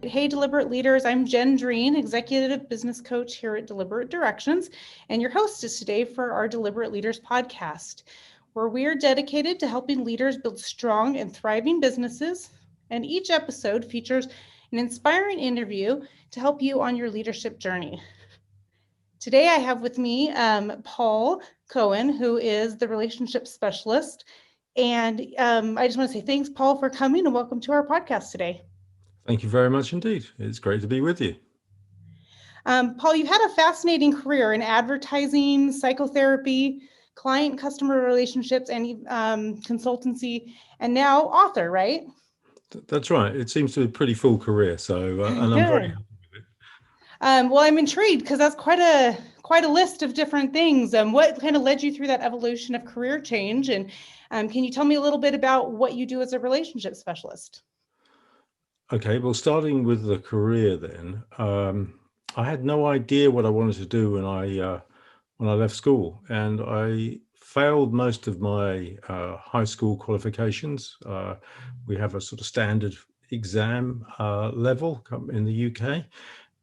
Hey, Deliberate Leaders, I'm Jen Dreen, Executive Business Coach here at Deliberate Directions, and your hostess today for our Deliberate Leaders podcast, where we are dedicated to helping leaders build strong and thriving businesses. And each episode features an inspiring interview to help you on your leadership journey. Today, I have with me Paul Cowan, who is the relationship specialist. And I just want to say thanks, Paul, for coming and welcome to our podcast today. Thank you very much indeed. It's great to be with you. Paul, you've had a fascinating career in advertising, psychotherapy, client customer relationships, and consultancy, and now author, right? That's right. It seems to be a pretty full career. So, and I'm very happy with it. Well, I'm intrigued because that's quite a list of different things. What kind of led you through that evolution of career change? And can you tell me a little bit about what you do as a relationship specialist? Okay, well, starting with the career then, I had no idea what I wanted to do when I left school, and I failed most of my high school qualifications. We have a sort of standard exam level in the UK,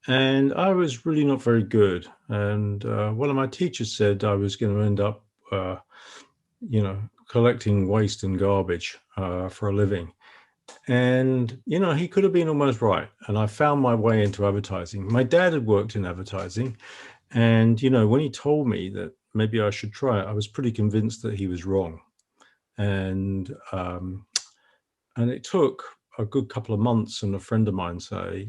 and I was really not very good. And one of my teachers said I was going to end up, collecting waste and garbage for a living. And, he could have been almost right. And I found my way into advertising. My dad had worked in advertising. And, when he told me that maybe I should try it, I was pretty convinced that he was wrong. And it took a good couple of months and a friend of mine say,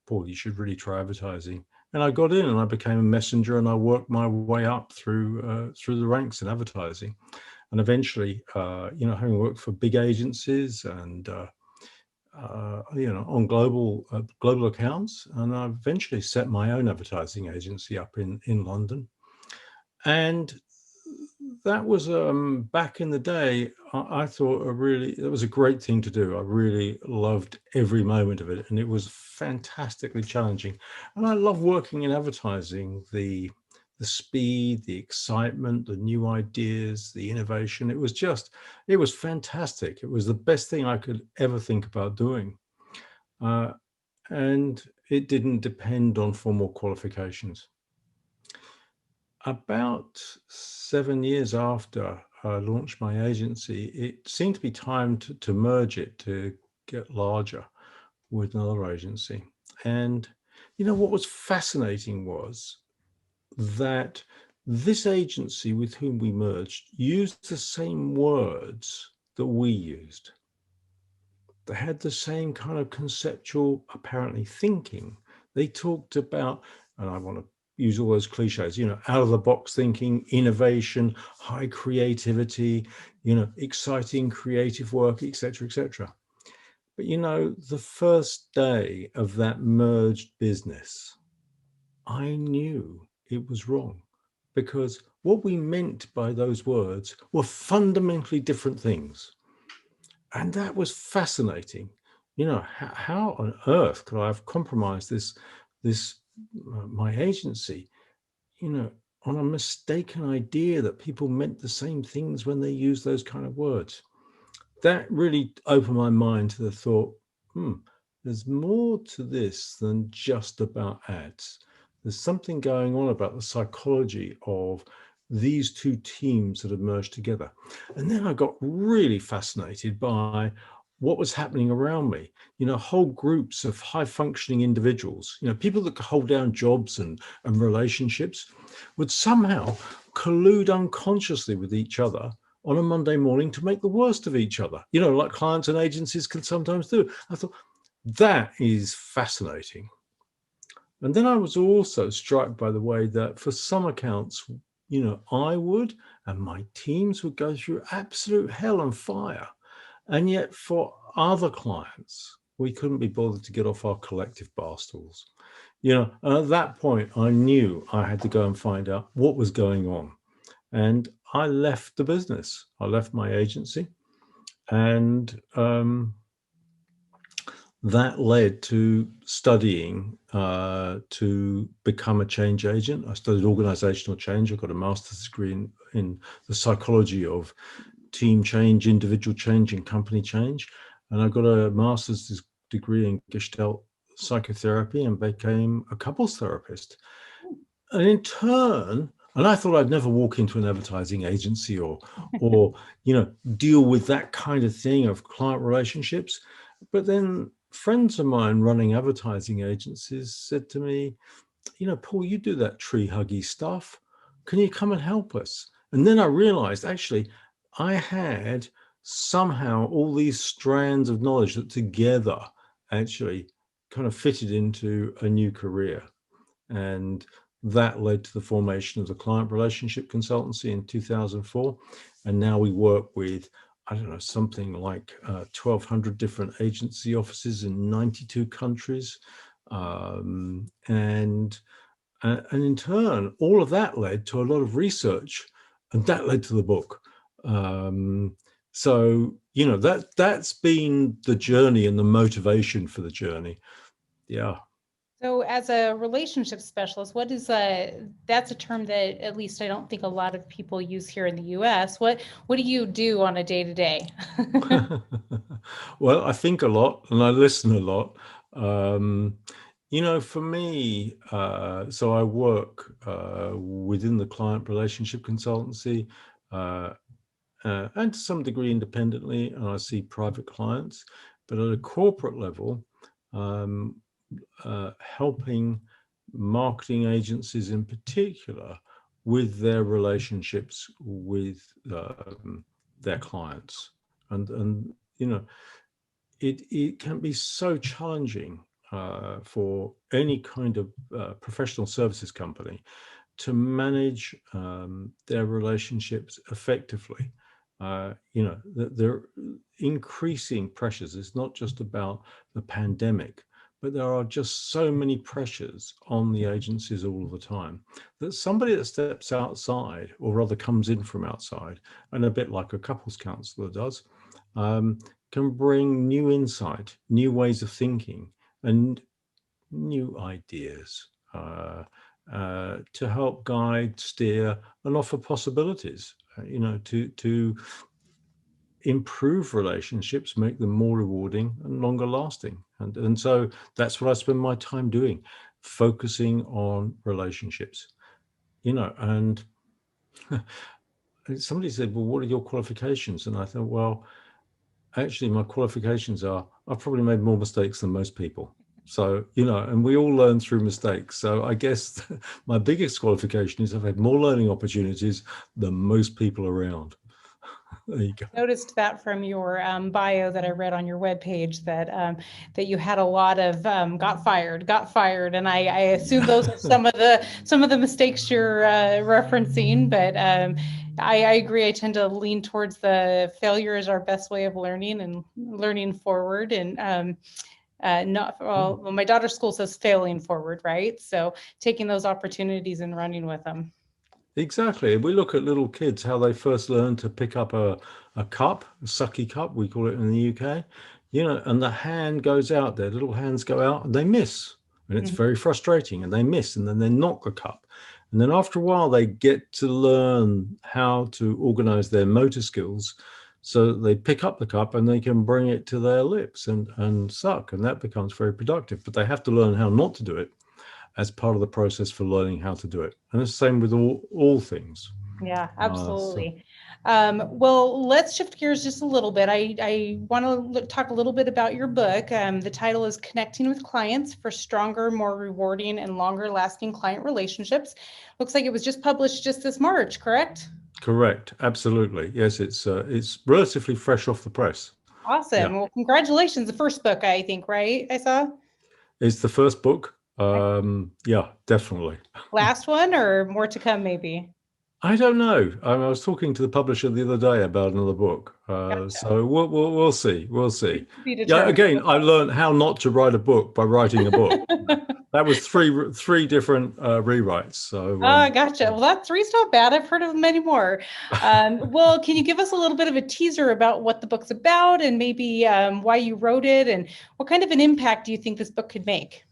Paul, you should really try advertising. And I got in and I became a messenger and I worked my way up through the ranks in advertising. And eventually, having worked for big agencies and on global accounts, and I eventually set my own advertising agency up in London. And that was back in the day. I thought it was a great thing to do. I really loved every moment of it, and it was fantastically challenging. And I love working in advertising. The speed, the excitement, the new ideas, the innovation. It was fantastic. It was the best thing I could ever think about doing. And it didn't depend on formal qualifications. About 7 years after I launched my agency, it seemed to be time to merge it, to get larger with another agency. And, what was fascinating was that this agency with whom we merged used the same words that we used. They had the same kind of conceptual, apparently, thinking. They talked about, and I want to use all those cliches, out of the box thinking, innovation, high creativity, exciting creative work, etc., etc. But, the first day of that merged business, I knew it was wrong, because what we meant by those words were fundamentally different things. And that was fascinating. How on earth could I have compromised this my agency, on a mistaken idea that people meant the same things when they use those kind of words? That really opened my mind to the thought, there's more to this than just about ads. There's something going on about the psychology of these two teams that have merged together. And then I got really fascinated by what was happening around me. Whole groups of high functioning individuals, people that could hold down jobs and relationships, would somehow collude unconsciously with each other on a Monday morning to make the worst of each other, like clients and agencies can sometimes do. I thought, that is fascinating. And then I was also struck by the way that for some accounts, I would and my teams would go through absolute hell and fire. And yet for other clients, we couldn't be bothered to get off our collective bar stools. And at that point, I knew I had to go and find out what was going on. And I left the business. I left my agency. And that led to studying to become a change agent. I studied organizational change. I got a master's degree in the psychology of team change, individual change, and company change. And I got a master's degree in Gestalt psychotherapy and became a couples therapist. And in turn, and I thought I'd never walk into an advertising agency or deal with that kind of thing of client relationships. But then friends of mine running advertising agencies said to me, Paul, you do that tree huggy stuff. Can you come and help us? And then I realized actually I had somehow all these strands of knowledge that together actually kind of fitted into a new career. And that led to the formation of the Client Relationship Consultancy in 2004. And now we work with, I don't know, something like 1,200 different agency offices in 92 countries. And in turn, all of that led to a lot of research, and that led to the book. So that's been the journey and the motivation for the journey. Yeah. So as a relationship specialist, that's a term that at least I don't think a lot of people use here in the US. What do you do on a day-to-day? Well, I think a lot and I listen a lot. For me, so I work within the client relationship consultancy and to some degree independently, and I see private clients, but at a corporate level, um, helping marketing agencies in particular with their relationships with their clients. And it can be so challenging for any kind of professional services company to manage their relationships effectively. There are increasing pressures. It's not just about the pandemic, but there are just so many pressures on the agencies all the time that somebody that steps outside, or rather comes in from outside, and a bit like a couples counselor does, can bring new insight, new ways of thinking, and new ideas to help guide, steer, and offer possibilities. To improve relationships, make them more rewarding and longer lasting. And so that's what I spend my time doing, focusing on relationships. And somebody said, well, what are your qualifications? And I thought, well, actually, my qualifications are I've probably made more mistakes than most people. So, and we all learn through mistakes. So I guess my biggest qualification is I've had more learning opportunities than most people around. There you go. Noticed that from your bio that I read on your webpage that you had a lot of got fired, and I assume those are some of the mistakes you're referencing. But I agree. I tend to lean towards the failure is our best way of learning and learning forward. And not well, my daughter's school says failing forward, right? So taking those opportunities and running with them. Exactly. We look at little kids, how they first learn to pick up a cup, a sucky cup, we call it in the UK, and the hand goes out, their little hands go out and they miss. And it's very frustrating, and they miss, and then they knock the cup. And then after a while, they get to learn how to organize their motor skills so that they pick up the cup and they can bring it to their lips and suck. And that becomes very productive. But they have to learn how not to do it as part of the process for learning how to do it. And it's the same with all things. Yeah, absolutely. Well, let's shift gears just a little bit. I want to talk a little bit about your book. The title is Connecting with Clients for Stronger, More Rewarding, and Longer Lasting Client Relationships. Looks like it was just published just this March, correct? Correct. Absolutely. Yes, it's relatively fresh off the press. Awesome. Yeah. Well, congratulations. The first book, I think, right? I saw. It's the first book. Yeah, definitely. Last one or more to come, maybe? I don't know. I was talking to the publisher the other day about another book. Gotcha. So we'll see. We'll see. Be Yeah. determined. Again, I learned how not to write a book by writing a book. That was three different rewrites. So. Gotcha. Well, that three's not bad. I've heard of many more. Well, can you give us a little bit of a teaser about what the book's about and maybe why you wrote it and what kind of an impact do you think this book could make?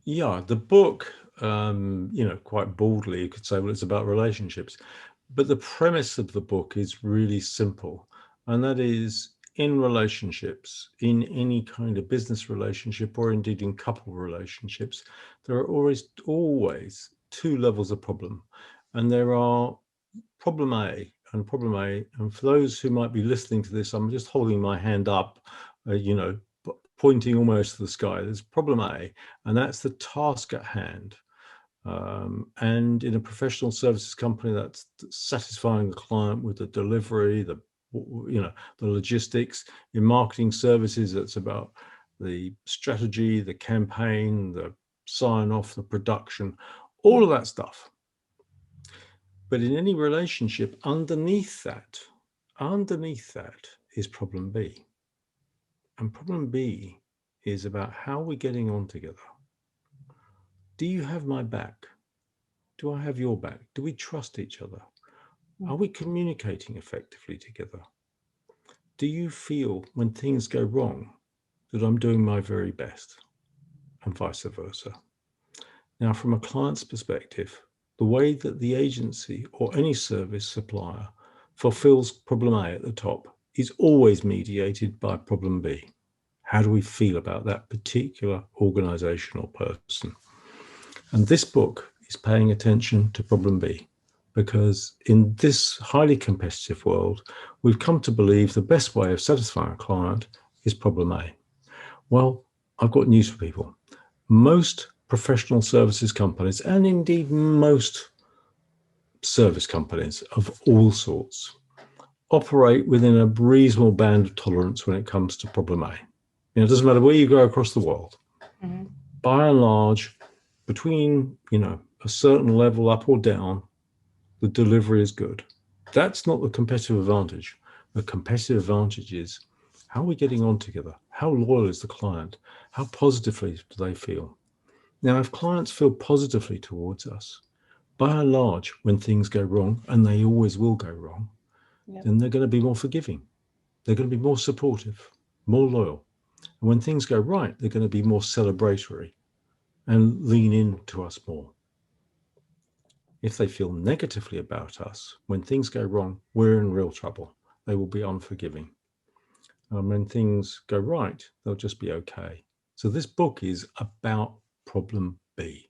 Yeah, the book, quite boldly, you could say, well, it's about relationships. But the premise of the book is really simple. And that is, in relationships, in any kind of business relationship, or indeed in couple relationships, there are always two levels of problem. And there are problem A and problem A. And for those who might be listening to this, I'm just holding my hand up, pointing almost to the sky. There's problem A, and that's the task at hand. And in a professional services company, that's satisfying the client with the delivery, the logistics. In marketing services, that's about the strategy, the campaign, the sign off, the production, all of that stuff. But in any relationship, underneath that is problem B. And problem B is about how we're getting on together. Do you have my back? Do I have your back? Do we trust each other? Are we communicating effectively together? Do you feel when things go wrong that I'm doing my very best? And vice versa. Now, from a client's perspective, the way that the agency or any service supplier fulfills problem A at the top is always mediated by problem B. How do we feel about that particular organization or person? And this book is paying attention to problem B, because in this highly competitive world, we've come to believe the best way of satisfying a client is problem A. Well, I've got news for people. Most professional services companies, and indeed most service companies of all sorts, operate within a reasonable band of tolerance when it comes to problem A. It doesn't matter where you go across the world. Mm-hmm. By and large, between a certain level up or down, the delivery is good. That's not the competitive advantage. The competitive advantage is how are we getting on together? How loyal is the client? How positively do they feel? Now, if clients feel positively towards us, by and large, when things go wrong, and they always will go wrong, then they're going to be more forgiving. They're going to be more supportive, more loyal. And when things go right, they're going to be more celebratory and lean into us more. If they feel negatively about us, when things go wrong, we're in real trouble. They will be unforgiving. And when things go right, they'll just be okay. So this book is about problem B.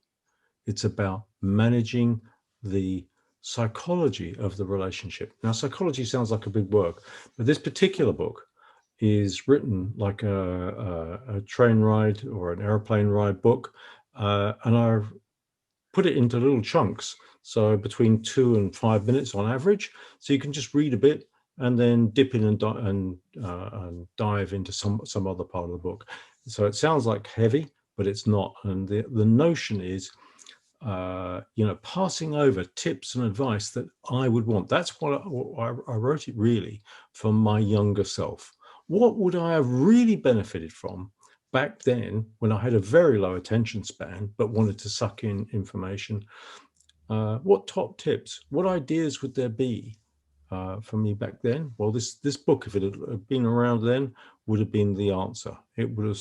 It's about managing the psychology of the relationship. Now, psychology sounds like a big word, but this particular book is written like a train ride or an airplane ride book, and I've put it into little chunks, so between 2 and 5 minutes on average, so you can just read a bit and then dip in and dive into some other part of the book. So it sounds like heavy, but it's not. And the notion is passing over tips and advice that I would want. That's what I wrote it really for my younger self. What would I have really benefited from back then when I had a very low attention span but wanted to suck in information? What top tips, what ideas would there be for me back then? Well, this book, if it had been around then, would have been the answer. It would have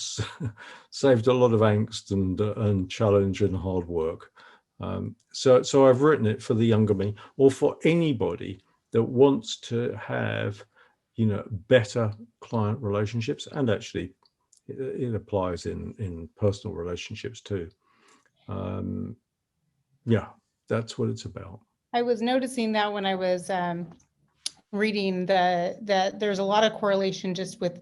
saved a lot of angst and challenge and hard work. So I've written it for the younger me, or for anybody that wants to have, better client relationships, and actually it applies in personal relationships too. Yeah, that's what it's about. I was noticing that when I was reading that there's a lot of correlation just with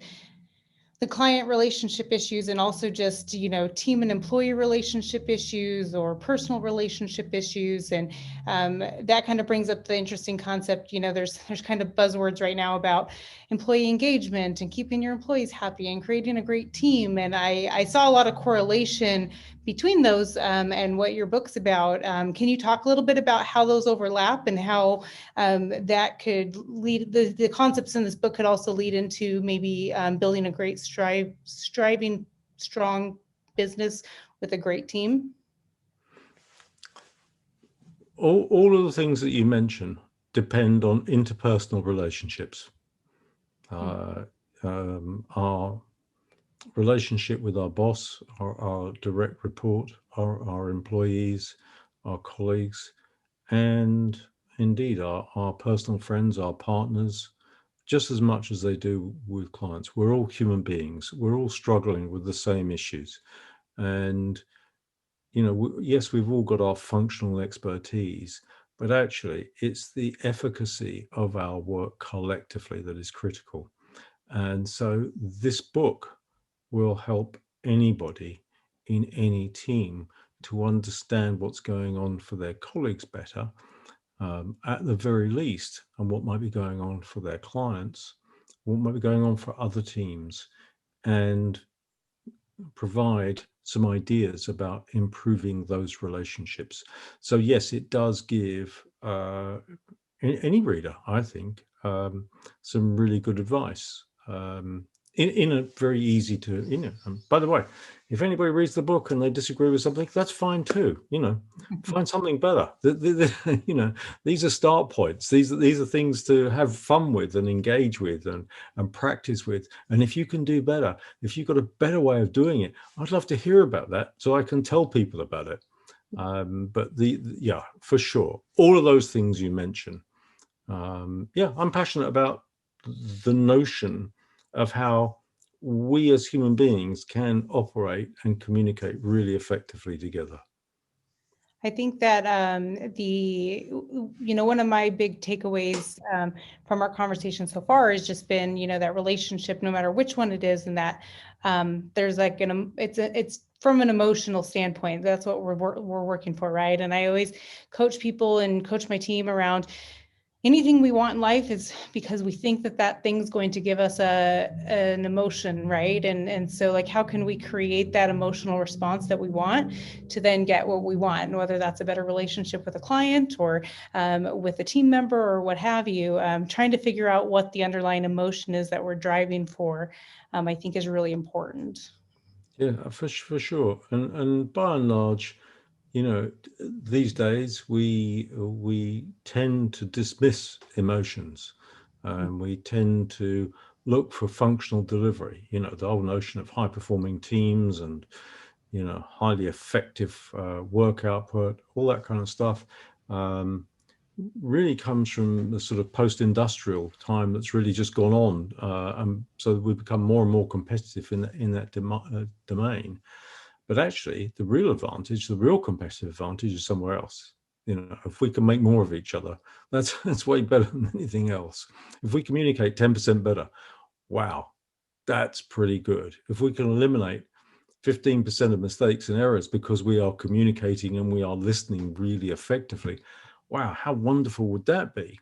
the client relationship issues, and also just, team and employee relationship issues or personal relationship issues. And that kind of brings up the interesting concept, there's kind of buzzwords right now about employee engagement and keeping your employees happy and creating a great team. And I saw a lot of correlation between those and what your book's about. Can you talk a little bit about how those overlap and how that could lead, the concepts in this book could also lead into maybe building a great striving, strong business with a great team? All of the things that you mention depend on interpersonal relationships. Our relationship with our boss, our direct report, our employees, our colleagues, and indeed our personal friends, our partners, just as much as they do with clients. We're all human beings. We're all struggling with the same issues. And, yes, we've all got our functional expertise, but actually it's the efficacy of our work collectively that is critical. And so this book will help anybody in any team to understand what's going on for their colleagues better, at the very least, and what might be going on for their clients, what might be going on for other teams, and provide some ideas about improving those relationships. So yes, it does give any reader, I think, some really good advice, in a very easy to, by the way, if anybody reads the book and they disagree with something, that's fine too. Find something better. These are start points. These are things to have fun with and engage with and practice with. And if you can do better, if you've got a better way of doing it, I'd love to hear about that so I can tell people about it. But yeah, for sure, all of those things you mentioned. I'm passionate about the notion of how we as human beings can operate and communicate really effectively together. I think that one of my big takeaways from our conversation so far has just been, that relationship, no matter which one it is, and that there's like it's from an emotional standpoint. That's what we're working for, right? And I always coach people and coach my team around anything we want in life is because we think that thing's going to give us an emotion, right? And so like, how can we create that emotional response that we want to then get what we want? And whether that's a better relationship with a client or with a team member or what have you, trying to figure out what the underlying emotion is that we're driving for, I think is really important. Yeah, for sure. And by and large, these days we tend to dismiss emotions, and we tend to look for functional delivery. The whole notion of high performing teams and highly effective work output, all that kind of stuff, really comes from the sort of post-industrial time that's really just gone on, and so we've become more and more competitive in that domain. But actually, the real advantage, the real competitive advantage, is somewhere else. If we can make more of each other, that's way better than anything else. If we communicate 10% better, wow, that's pretty good. If we can eliminate 15% of mistakes and errors because we are communicating and we are listening really effectively, wow, how wonderful would that be?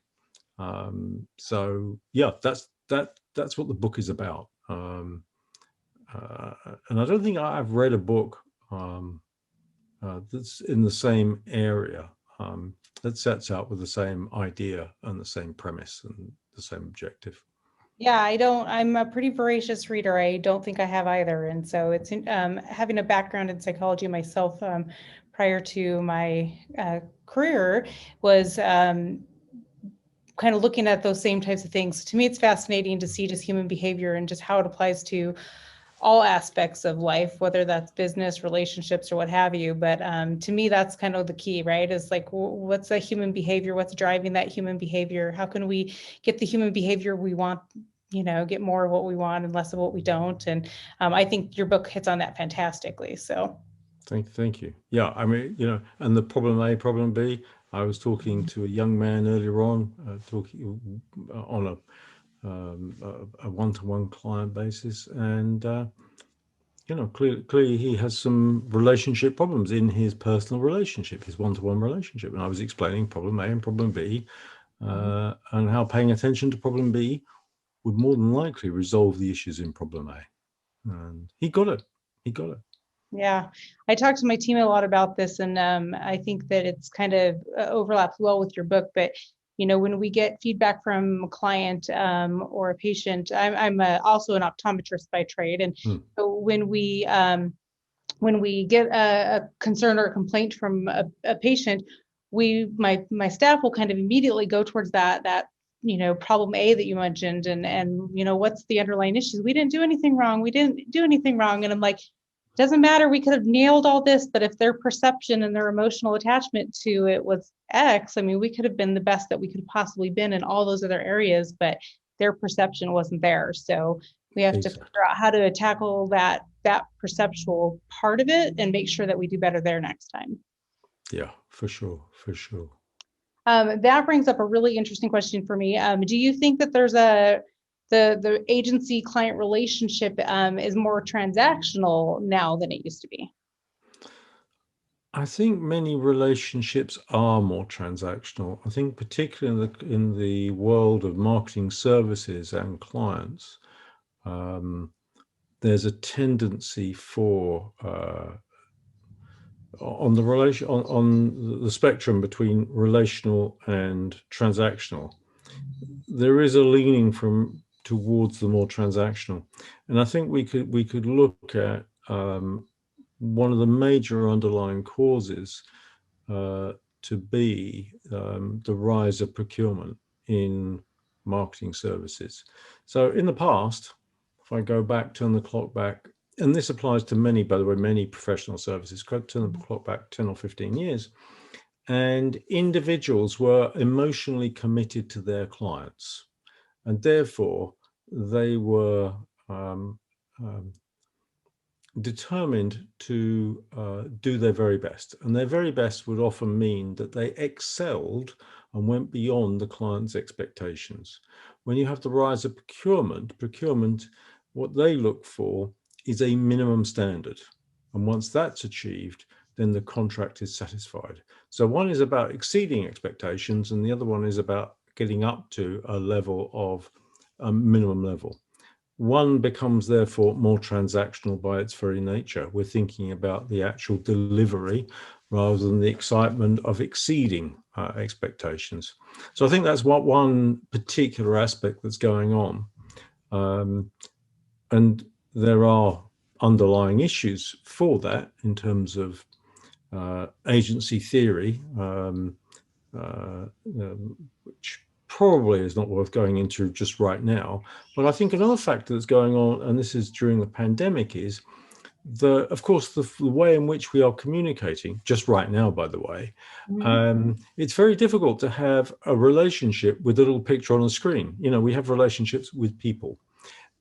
So yeah, that's what the book is about. And I don't think I've read a book that's in the same area, that sets out with the same idea and the same premise and the same objective. Yeah, I'm a pretty voracious reader. I don't think I have either. And so it's having a background in psychology myself, prior to my career, was kind of looking at those same types of things. To me, it's fascinating to see just human behavior and just how it applies to all aspects of life, whether that's business, relationships, or what have you. But to me, that's kind of the key, right? Is like, what's the human behavior? What's driving that human behavior? How can we get the human behavior we want, get more of what we want and less of what we don't? And I think your book hits on that fantastically. So Thank you. Yeah, I mean, and the problem A, problem B. I was talking to a young man earlier on, talking on a one-to-one client basis, and clearly he has some relationship problems in his personal relationship, his one-to-one relationship, and I was explaining problem A and problem B, and how paying attention to problem B would more than likely resolve the issues in problem A, and he got it. yeah, I talked to my team a lot about this, and I think that it's kind of overlaps well with your book. But when we get feedback from a client or a patient, I'm also an optometrist by trade, and so when we get a concern or a complaint from a patient, my staff will kind of immediately go towards that problem A that you mentioned, and what's the underlying issues? We didn't do anything wrong. We didn't do anything wrong, and I'm like, doesn't matter, we could have nailed all this, but if their perception and their emotional attachment to it was X, I mean, we could have been the best that we could have possibly been in all those other areas, but their perception wasn't there. So we have to Exactly. figure out how to tackle that perceptual part of it and make sure that we do better there next time. Yeah, for sure, for sure. That brings up a really interesting question for me. Do you think that there's the agency client relationship is more transactional now than it used to be? I think many relationships are more transactional. I think particularly in the world of marketing services and clients, there's a tendency for on the spectrum between relational and transactional, there is a leaning towards the more transactional, and I think we could look at one of the major underlying causes to be the rise of procurement in marketing services. So in the past, if I go back, turn the clock back, and this applies to many, by the way, many professional services, turn the clock back 10 or 15 years, and individuals were emotionally committed to their clients, and therefore they were determined to do their very best. And their very best would often mean that they excelled and went beyond the client's expectations. When you have the rise of procurement, what they look for is a minimum standard. And once that's achieved, then the contract is satisfied. So one is about exceeding expectations, and the other one is about getting up to a level of a minimum level. One becomes therefore more transactional by its very nature. We're thinking about the actual delivery rather than the excitement of exceeding expectations. So I think that's one particular aspect that's going on. And there are underlying issues for that in terms of agency theory, which probably is not worth going into just right now. But I think another factor that's going on, and this is during the pandemic, is of course, the way in which we are communicating just right now, by the way, it's very difficult to have a relationship with a little picture on a screen. You know, we have relationships with people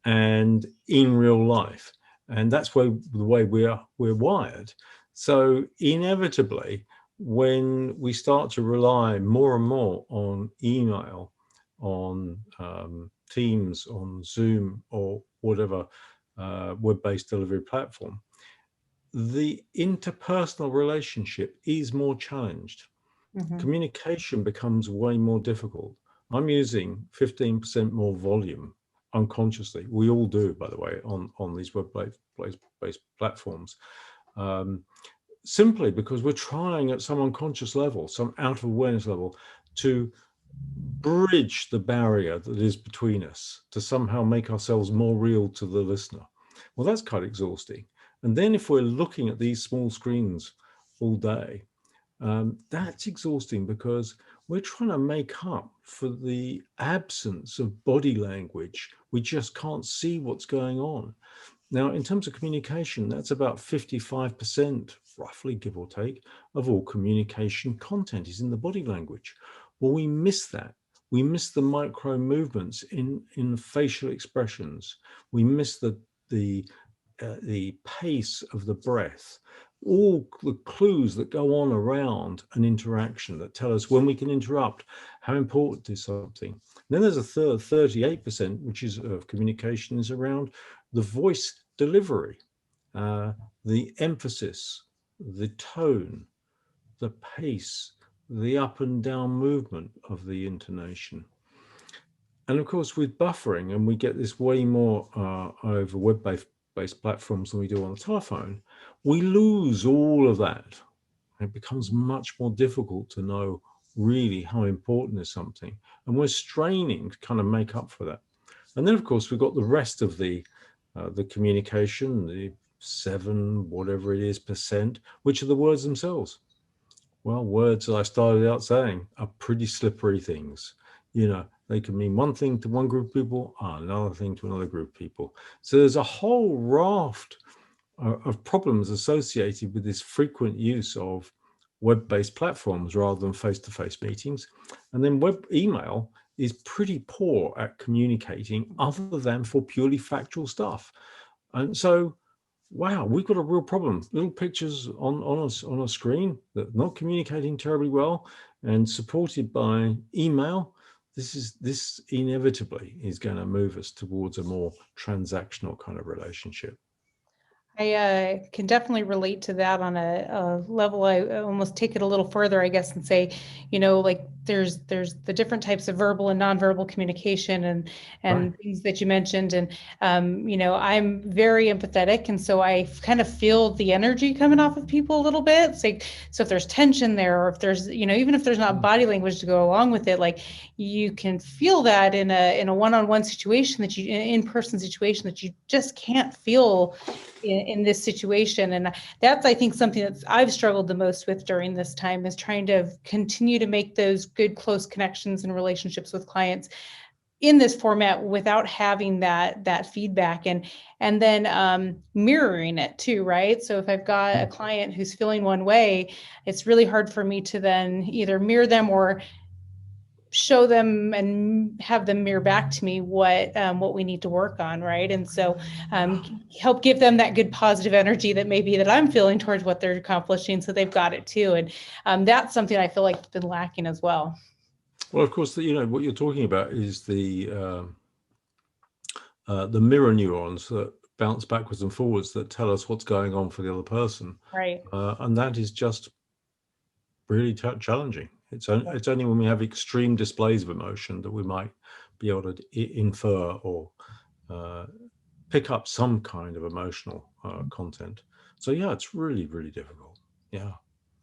and in real life, and that's the way we're wired. So inevitably, when we start to rely more and more on email, on Teams, on Zoom, or whatever web-based delivery platform, the interpersonal relationship is more challenged. Communication becomes way more difficult. I'm using 15% more volume unconsciously. We all do, by the way, on these web-based platforms. Simply because we're trying at some unconscious level, some out of awareness level, to bridge the barrier that is between us, to somehow make ourselves more real to the listener. Well, that's quite exhausting. And then if we're looking at these small screens all day, that's exhausting because we're trying to make up for the absence of body language. We just can't see what's going on. Now, in terms of communication, that's about 55%, roughly, give or take, of all communication content is in the body language. Well, we miss that. We miss the micro movements in facial expressions. We miss the pace of the breath, all the clues that go on around an interaction that tell us when we can interrupt, how important is something. And then there's a third, 38%, which is of communication, is around the voice delivery, the emphasis, the tone, the pace, the up and down movement of the intonation. And of course, with buffering, and we get this way more over web-based platforms than we do on the telephone, we lose all of that. It becomes much more difficult to know really how important is something. And we're straining to kind of make up for that. And then, of course, we've got the rest of the communication, the 7, whatever it is, %, which are the words themselves. Well, words, as I started out saying, are pretty slippery things. You know, they can mean one thing to one group of people, another thing to another group of people. So there's a whole raft of problems associated with this frequent use of web-based platforms rather than face-to-face meetings. And then web email is pretty poor at communicating other than for purely factual stuff. And so, wow, we've got a real problem. Little pictures on a screen that are not communicating terribly well, and supported by email. This inevitably is going to move us towards a more transactional kind of relationship. I can definitely relate to that on a level. I almost take it a little further, I guess, and say, like there's the different types of verbal and nonverbal communication and Right. things that you mentioned. And, I'm very empathetic. And so I kind of feel the energy coming off of people a little bit. It's like, so if there's tension there, or if there's, even if there's not body language to go along with it, like you can feel that in a one-on-one situation, that you, in-person situation, that you just can't feel in this situation. And that's, I think, something that I've struggled the most with during this time, is trying to continue to make those good, close connections and relationships with clients in this format without having that feedback, and then mirroring it too, right? So if I've got a client who's feeling one way, it's really hard for me to then either mirror them or show them and have them mirror back to me what we need to work on, right? And so help give them that good positive energy that maybe that I'm feeling towards what they're accomplishing, so they've got it too. And that's something I feel like has been lacking as well. Well, of course, what you're talking about is the mirror neurons that bounce backwards and forwards that tell us what's going on for the other person, Right. and that is just really challenging. It's only when we have extreme displays of emotion that we might be able to infer or pick up some kind of emotional content. So yeah, it's really, really difficult. Yeah.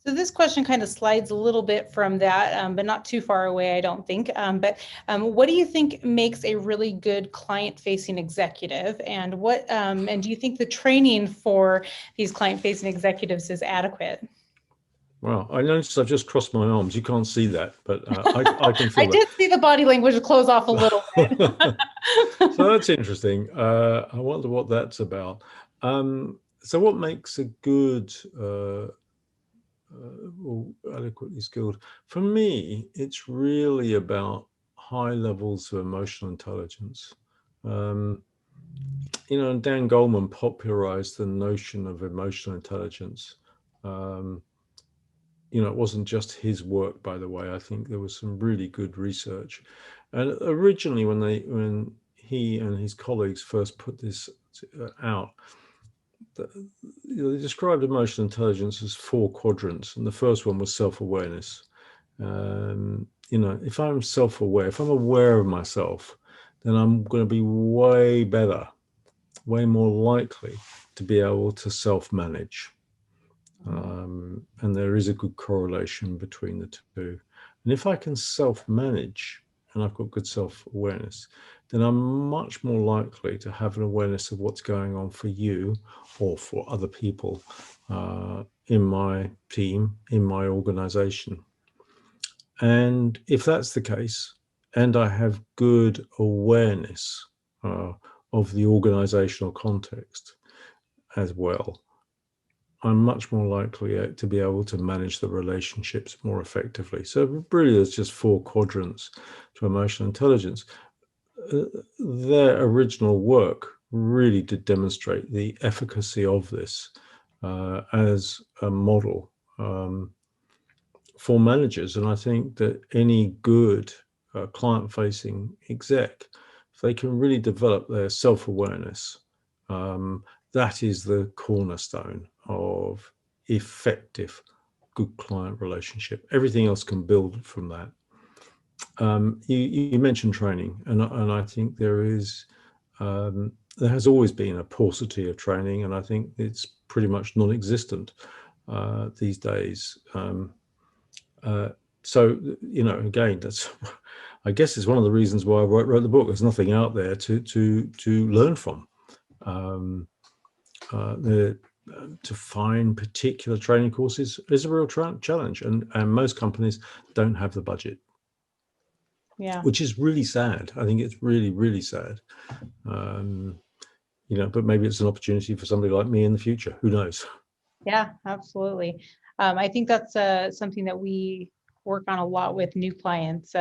So this question kind of slides a little bit from that, but not too far away, I don't think. But what do you think makes a really good client-facing executive, and and do you think the training for these client-facing executives is adequate? Well, I noticed I've just crossed my arms. You can't see that, but I can feel I did see the body language close off a little bit. So that's interesting. I wonder what that's about. So what makes a good or adequately skilled? For me, it's really about high levels of emotional intelligence. And Dan Goleman popularized the notion of emotional intelligence. It wasn't just his work, by the way. I think there was some really good research. And originally, when he and his colleagues first put this out, they described emotional intelligence as 4 quadrants, and the first one was self-awareness. If I'm self-aware, if I'm aware of myself, then I'm going to be way better, way more likely to be able to self-manage. And there is a good correlation between the two. And if I can self-manage and I've got good self-awareness, then I'm much more likely to have an awareness of what's going on for you or for other people in my team, in my organization. And if that's the case, and I have good awareness of the organizational context as well, I'm much more likely to be able to manage the relationships more effectively. So really, there's just 4 quadrants to emotional intelligence. Their original work really did demonstrate the efficacy of this as a model for managers. And I think that any good client-facing exec, if they can really develop their self-awareness, that is the cornerstone of effective, good client relationship. Everything else can build from that. You mentioned training, and I think there has always been a paucity of training, and I think it's pretty much non-existent these days. So again, that's I guess it's one of the reasons why I wrote the book. There's nothing out there to learn from. To find particular training courses is a real challenge, and most companies don't have the budget. Yeah. Which is really sad. I think it's really, really sad. But maybe it's an opportunity for somebody like me in the future. Who knows? Yeah, absolutely. I think that's something that we work on a lot with new clients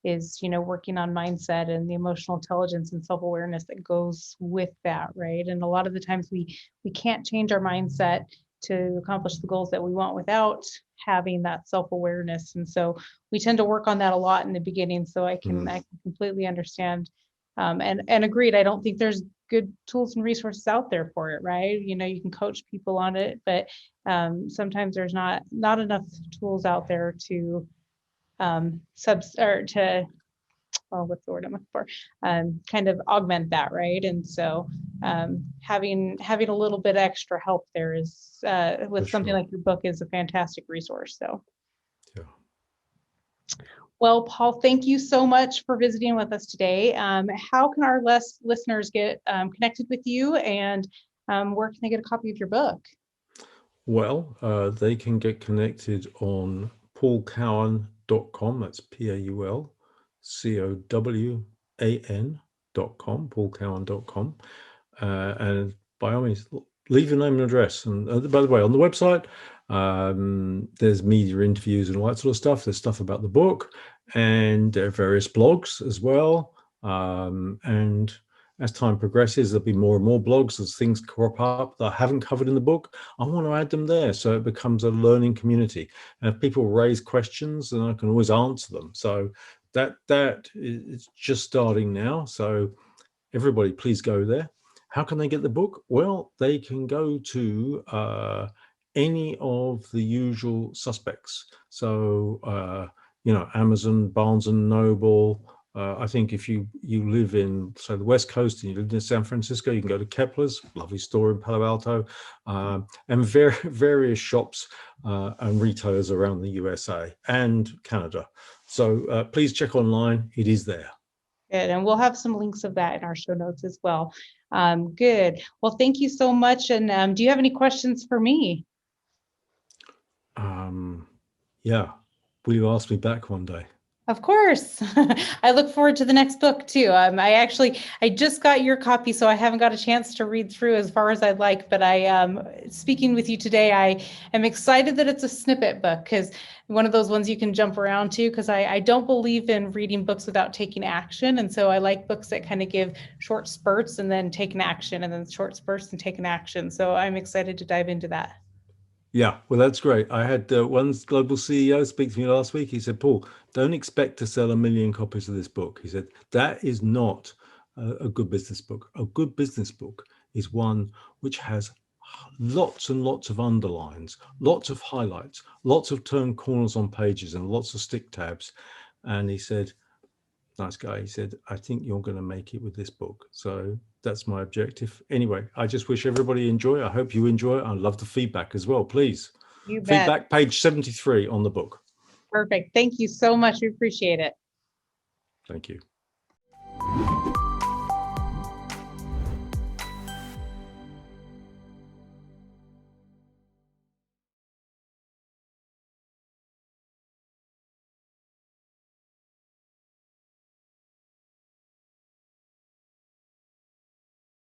is, working on mindset and the emotional intelligence and self-awareness that goes with that, right? And a lot of the times we can't change our mindset to accomplish the goals that we want without having that self-awareness. And so we tend to work on that a lot in the beginning. So I can completely understand and agreed. I don't think there's good tools and resources out there for it, right? You can coach people on it, but sometimes there's not enough tools out there to what's the word I'm looking for? Kind of augment that, right? And so having a little bit extra help there is with something like your book is a fantastic resource. So. Yeah. Well, Paul, thank you so much for visiting with us today. How can our listeners get connected with you, and where can they get a copy of your book? Well, they can get connected on paulcowan.com. That's PaulCowan.com, paulcowan.com. And by all means, leave your name and address. And by the way, on the website, there's media interviews and all that sort of stuff. There's stuff about the book, and there are various blogs as well. And as time progresses, there'll be more and more blogs as things crop up that I haven't covered in the book. I want to add them there so it becomes a learning community. And if people raise questions, then I can always answer them. So that is just starting now. So everybody, please go there. How can they get the book? Well, they can go to any of the usual suspects. So, Amazon, Barnes and Noble. I think if you live in, say, the West Coast and you live in San Francisco, you can go to Kepler's, lovely store in Palo Alto, and various shops and retailers around the USA and Canada. So please check online. It is there. Good. And we'll have some links of that in our show notes as well. Good. Well, thank you so much. And do you have any questions for me? Yeah. Will you ask me back one day? Of course. I look forward to the next book too. I just got your copy, so I haven't got a chance to read through as far as I'd like, but speaking with you today, I am excited that it's a snippet book, because one of those ones you can jump around to, because I don't believe in reading books without taking action. And so I like books that kind of give short spurts and then take an action, and then short spurts and take an action. So I'm excited to dive into that. Yeah, well, that's great. I had one global CEO speak to me last week. He said, Paul, don't expect to sell 1 million copies of this book. He said, that is not a good business book. A good business book is one which has lots and lots of underlines, lots of highlights, lots of turn corners on pages, and lots of stick tabs. And he said, nice guy, he said, I think you're going to make it with this book. So that's my objective. Anyway, I just wish everybody enjoy. I hope you enjoy it. I love the feedback as well, please. You bet. Feedback, page 73 on the book. Perfect. Thank you so much. We appreciate it. Thank you.